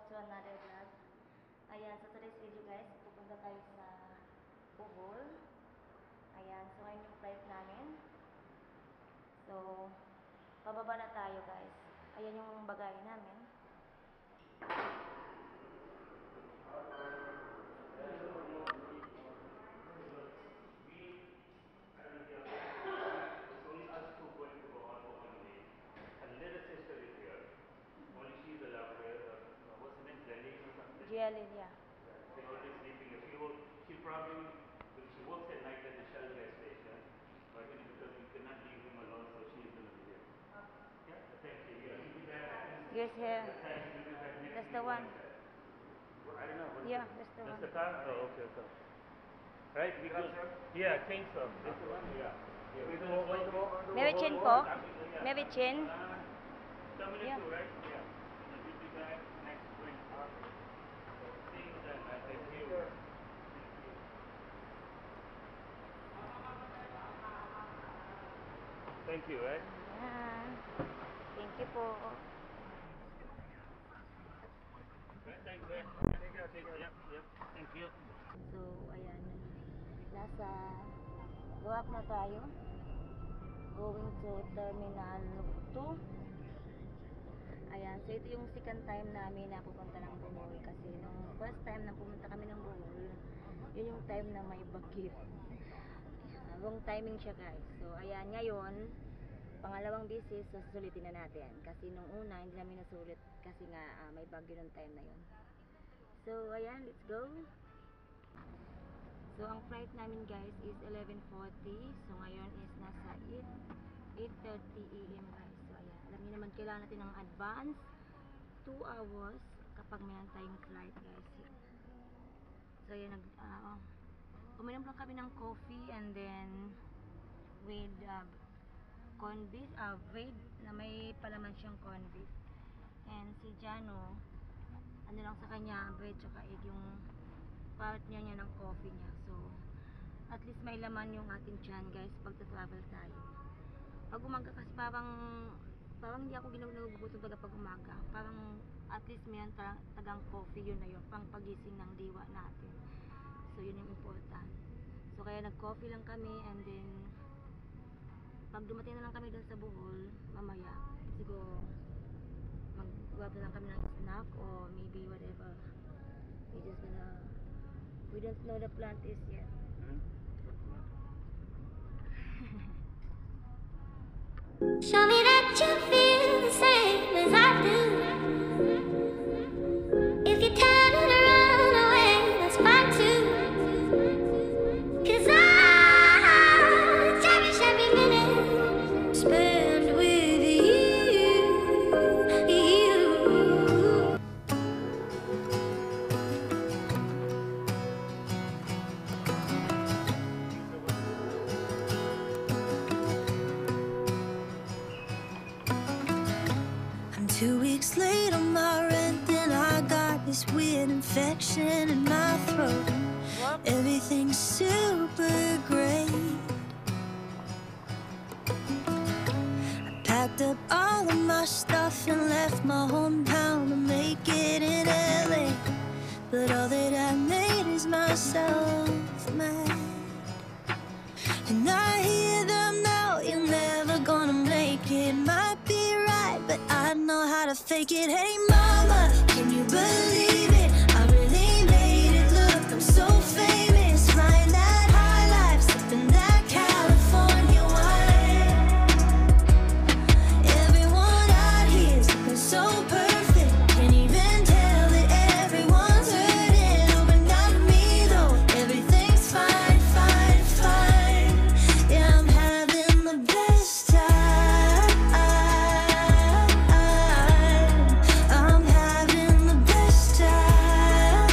back to another vlog. Ayan, so today's video guys, pupunta tayo sa Bohol. Ayan, so ngayon yung flight namin. So, pababa na tayo guys. Ayan yung bagay namin. Gialin, yeah. They're already sleeping. She probably, she works at night at the Shell gas station. But because we cannot leave him alone, so she's going to be here. Yeah, thank you. Yeah, he'll be back. Yes, here. That's the one. Well, I don't know. Yeah, that's the one. That's the car? Oh, okay, okay. Right, we good. Yeah, I think so. That's the one, yeah. Maybe chin po? Maybe chin? Terminal 2, right? Yeah. So we'll be back next week. So see you then. Thank you. Thank you, right? Ayan. Thank you po. Thanks, man. Take care. Yep. Thank you. So, ayan. Nasa Guwak na tayo. Going to Terminal 2. Ayan. So, ito yung second time namin na pupunta ng Bohol. Kasi nung first time na pumunta kami ng Bohol, yun yung time na may bagyo. Wrong timing siya guys. So, ayan. Ngayon, pangalawang bisis, so susulitin na natin. Kasi nung una, hindi namin nasulit. Kasi nga, may bagyo nung time na yun. So, ayan. Let's go. So, ang flight namin guys is 11:40. So, ngayon is nasa 8:30 AM guys. So, ayan. Alam niyo naman, kailangan natin ng advance 2 hours kapag mayroon tayong flight guys. So, ayan. Uminom lang kami ng coffee and then with corned beef, bread na may palaman siyang corned beef. And si Jano, ano lang sa kanya, bread tsaka egg yung partner niya ng coffee niya. So, at least may laman yung ating tiyan guys pag travel tayo. Pag umaga kasi parang hindi ako nagugutom talaga pag umaga. Parang at least may tagang coffee, yun na yun, pang pagising ng diwa natin. So, yun yung important. So, kaya nag-coffee lang kami and then pag dumating na lang kami dun sa Bohol, mamaya, siguro mag-grab na lang kami ng snack or maybe whatever. We don't know the plant is yet. Show me that you feel the same as I do. If you turn it around away, that's fine too. 'Cause I cherish every minute spent with you. I'm 2 weeks late on my rent and I got this weird infection in my throat. Everything's super great. I packed up all of my stuff and left my hometown to make it in LA. But all that I made is myself mad. And I hear them now, you're never gonna make it. Might be right, but I know how to fake it. Hey mama, can you believe it? I really made it, look, I'm so famous. Flying that high life, sipping that California wine. Everyone out here is looking so perfect. Can't even tell that everyone's hurting. Oh, but not me though, everything's fine, fine, fine. Yeah, I'm having the best time. I'm having the best time.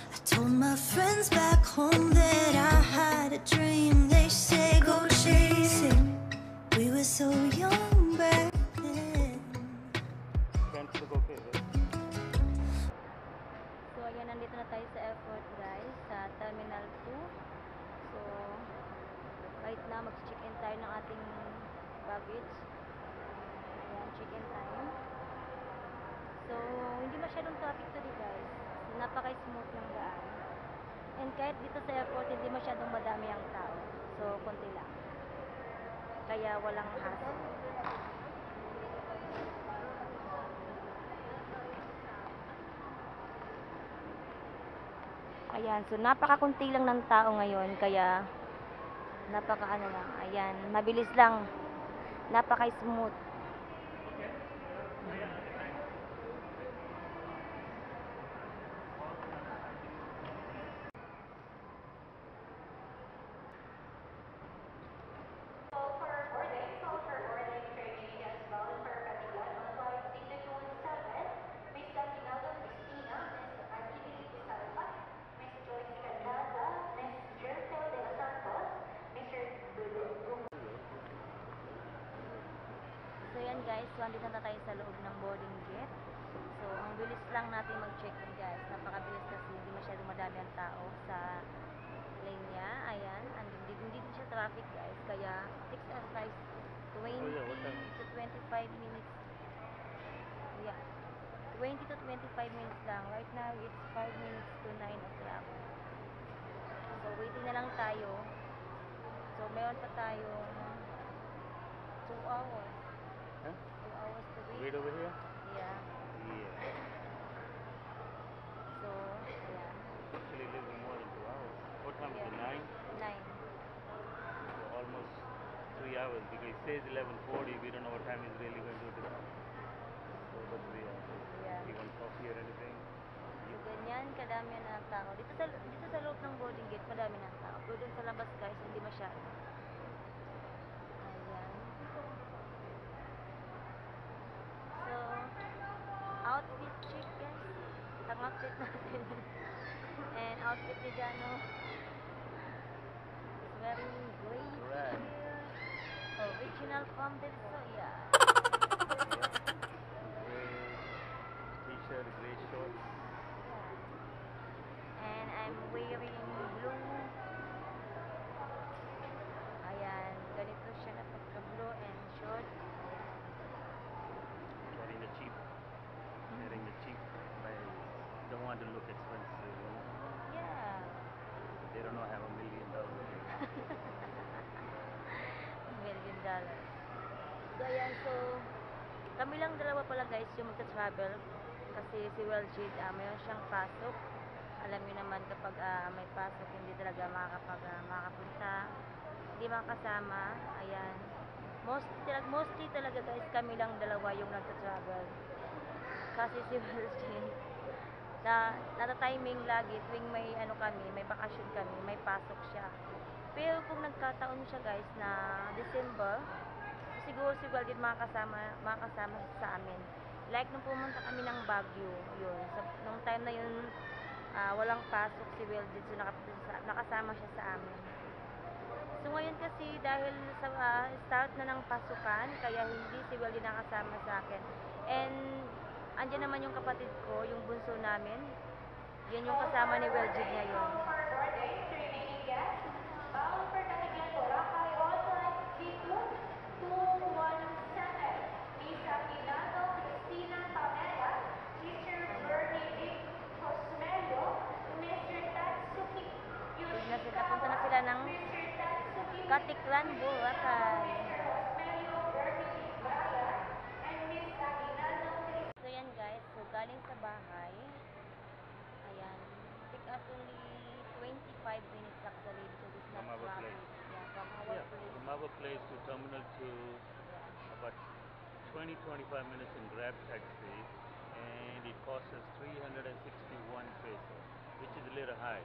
I told my friends back home that I had a dream. They say go chase it. We were so young back then. So, ayan, nandito na tayo sa airport guys, sa Terminal 2. So, right now, mag-check-in tayo ng ating baggage. Ayan, check-in time. So, hindi masyadong traffic today guys. Napaka-smooth ng daan. And kahit dito sa airport, hindi masyadong madami ang tao. So, konti lang. Kaya walang hassle. Ayan, so napakakunti lang ng tao ngayon. Kaya, napaka-ano lang. Ayan, mabilis lang. Napaka-smooth. So yan guys, so andito na tayo sa loob ng boarding gate. So ang bilis lang natin mag-check-in guys. Napakabilis kasi hindi masyadong madami ang tao sa lane niya. Ayan, hindi din siya traffic guys. Kaya takes us guys 20 to 25 minutes. Yeah. 20 to 25 minutes lang. Right now it's 5 minutes to 9 o'clock. So waiting na lang tayo. So meron pa tayong 2 hours. Huh? 2 hours to wait. Wait over here? Yeah. Yeah. So, ayan. Actually, a little more than 2 hours. What time is it? 9? 9. So almost 3 hours because it says 11:40. We don't know what time it's really going to be. So that's 3 hours. Yeah. You want coffee or anything? So, ganyan, kadami na ang tao. Dito sa loob ng boarding gate, madami na ang tao. Pero dun sa labas guys, hindi masyado. Ayan. So, outfit check guys. Ang outfit natin. And outfit ni Jano is wearing gray Right. t-shirt. Original from Del Soya. Gray t-shirt, gray shorts. And I'm wearing blue. Ayan, ganito siya na pagka-blue and short. Wearing the cheap. Wearing the cheap. Like, don't want to look expensive. You know? Yeah. They don't know I have $1 million. $1 million. So, ayan, so, kami lang dalawa pala guys yung magta-travel. Kasi si Weljid, mayroon siyang pasok. Alam niyo naman kapag may pasok, hindi talaga makakapunta. Hindi makakasama. Ayan. Mostly talaga guys, kami lang dalawa yung nagta-travel. Kasi si Weljid, nata-timing lagi tuwing may may bakasyon kami, may pasok siya. Pero kung nagkataon siya guys na December, siguro si Weljid makakasama sa amin. Like nung pumunta kami ng Baguio, yun. Nung time na yun, walang pasok si Weljid, so nakasama siya sa amin. So ngayon kasi dahil sa start na ng pasukan, kaya hindi si Weljid nakasama sa akin. And andyan naman yung kapatid ko, yung bunso namin. Yan yung kasama ni Weljid ngayon. Punta na sila ng Katiklan, Boracay. So yan guys, so galing sa bahay. Ayan, take us only 25 minutes actually because it's not From our traffic. place. Yeah, from our place. From our place to Terminal 2, about 20-25 minutes in Grab taxi, and it costs us 361 pesos, which is a little high.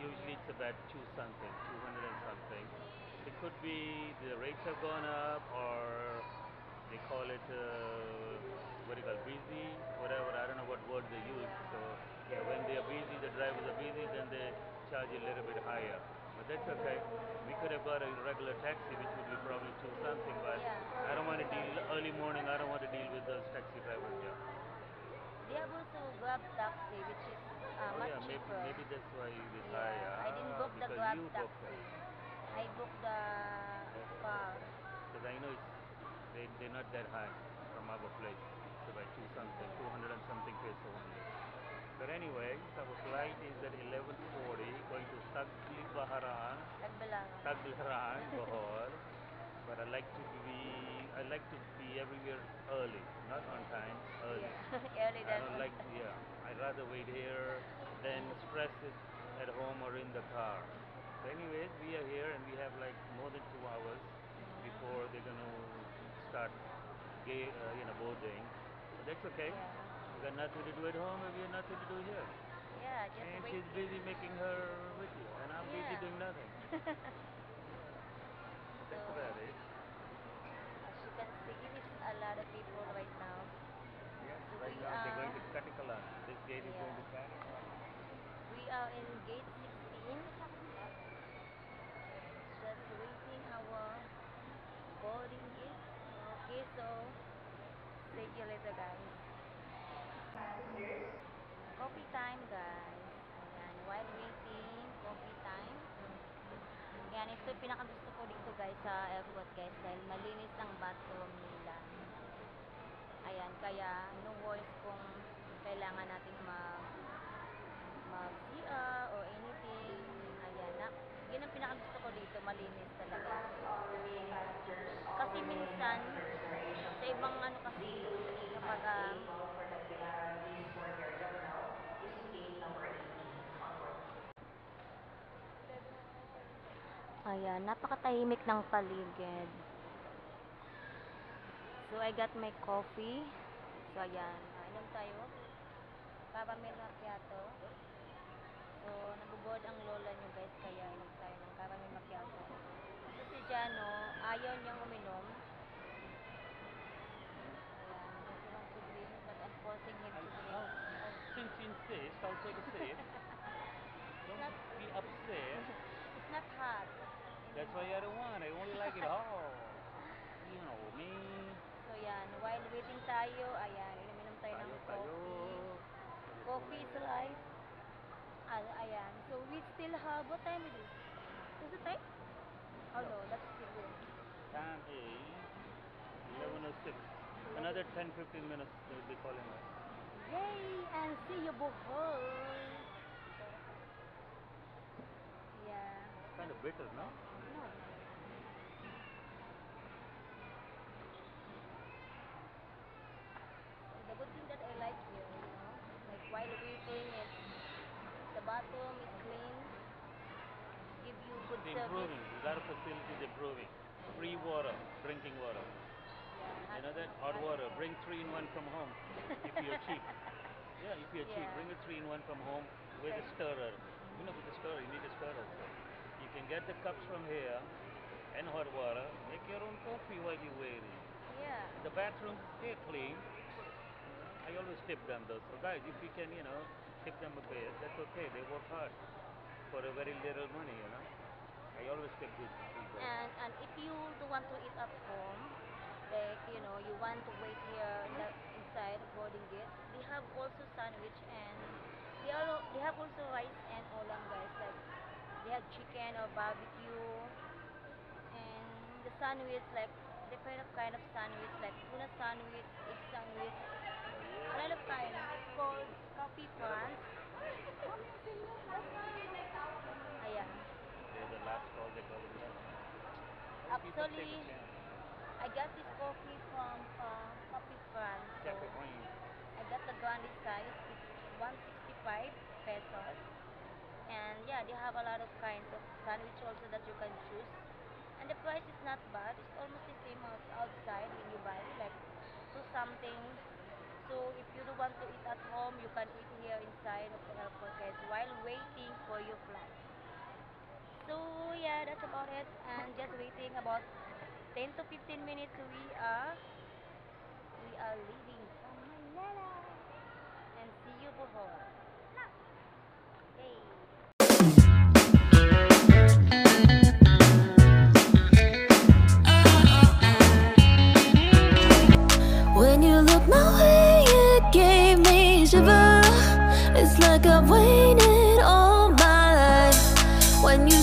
Usually it's about 200 and something. It could be the rates have gone up, or they call it what do you call busy, whatever. I don't know what word they use. So yeah, when they are busy, the drivers are busy, then they charge a little bit higher. But that's okay. We could have got a regular taxi, which would be probably 2 something. But Yeah. I don't want to deal early morning. I don't want to deal with those taxi drivers. Yeah. They have also Grab taxi, which is much Yeah, cheaper. maybe that's why it is Yeah, higher. I didn't book the Because Grab you booked taxi. it. I booked the car. Because I know it's not that high from our place. It's about 200 and something peso only. But anyway, our flight is at 11:40, going to Tagbilaran, Bohol. But I like to be everywhere early, not on time, early. Yeah. Early I than don't like, yeah, I'd rather wait here than stress it at home or in the car. So anyways, we are here and we have like more than 2 hours before they're going to start boarding. But that's okay. Yeah. We got nothing to do at home and we have nothing to do here. Yeah, just And wait. she's busy making her video and I'm busy Yeah. doing nothing. That's So, about it. as you can see, it's a lot of people right now. Yeah, So right we now they're going are- to Katikalan. This gate is going to Yeah. Katikalan. We are in gate 16. Just waiting our boarding gate. Okay, so see you later, guys. Coffee time, guys. Ayan, while waiting, coffee time. Yan, ito yung pinakagusto ko dito, guys, sa airport, guys, dahil malinis ang bathroom nila. Ayan, kaya no worries kung kailangan natin mag-CR or anything. Ayan, yun ang pinakagusto ko dito, malinis talaga. Kasi minsan, sa ibang ano kasi, kapag ayan, napakatahimik ng paligid. So, I got my coffee. So, ayan, inom tayo. Caramel macchiato. So, nabuboard ang lola nyo, guys, kaya inom tayo ng caramel macchiato. So, si Jano, ayaw niyang uminom. Ayan, he wants to drink, but I'm forcing him to drink. Since you insist, I'll take a sip. Don't be upset. It's not hot. That's why I don't want. I only like it hot. You know me. So, yan. While waiting tayo, ayan, inom tayo ng coffee. Coffee is life. Ayan. So, we still have, what time it is? Is it time? Oh, no, that's still good. Time is 11:06. Another 10-15 minutes they'll be calling us. Yay! And see you, Bohol! Yeah. Kind of bitter, no? No. The good thing that I like here, like while waiting, the bathroom is clean, give you good It's service. improving. A lot of facilities improving. Free water, drinking water. Yeah, You know that? Hot water. Bring 3-in-1 from home if you're cheap. Yeah, if you're cheap, Yeah. bring a 3-in-1 from home with a stirrer. You know, with the stirrer, you need a stirrer also. You can get the cups from here and hot water. Make your own coffee while you're waiting. Yeah. The bathrooms stay clean. I always tip them though. So guys, if you can, tip them a bit, that's okay. They work hard for a very little money, I always tip these people. And if you don't want to eat at home, like you want to wait here inside boarding gate, they have also sandwich and they have also rice and ulam, guys. Like they have chicken or barbecue and the sandwich, like different kind of sandwich, like tuna sandwich, egg sandwich, a lot of kind. It's called Coffee France. Ayan. They're the last call, they call it last. Actually, I got this coffee from Coffee France. So Cafe Queen. I got the grande size. It's 165 pesos. And yeah, they have a lot of kinds of sandwich also that you can choose. And the price is not bad. It's almost the same as outside when you buy, like 2 something. So if you don't want to eat at home, you can eat here inside of the airport, guys, while waiting for your flight. So yeah, that's about it. And just waiting about 10 to 15 minutes. We are leaving from Manila. And see you, Bohol. Hey. When you look my way, it gave me shiver. It's like I've waited all my life. When you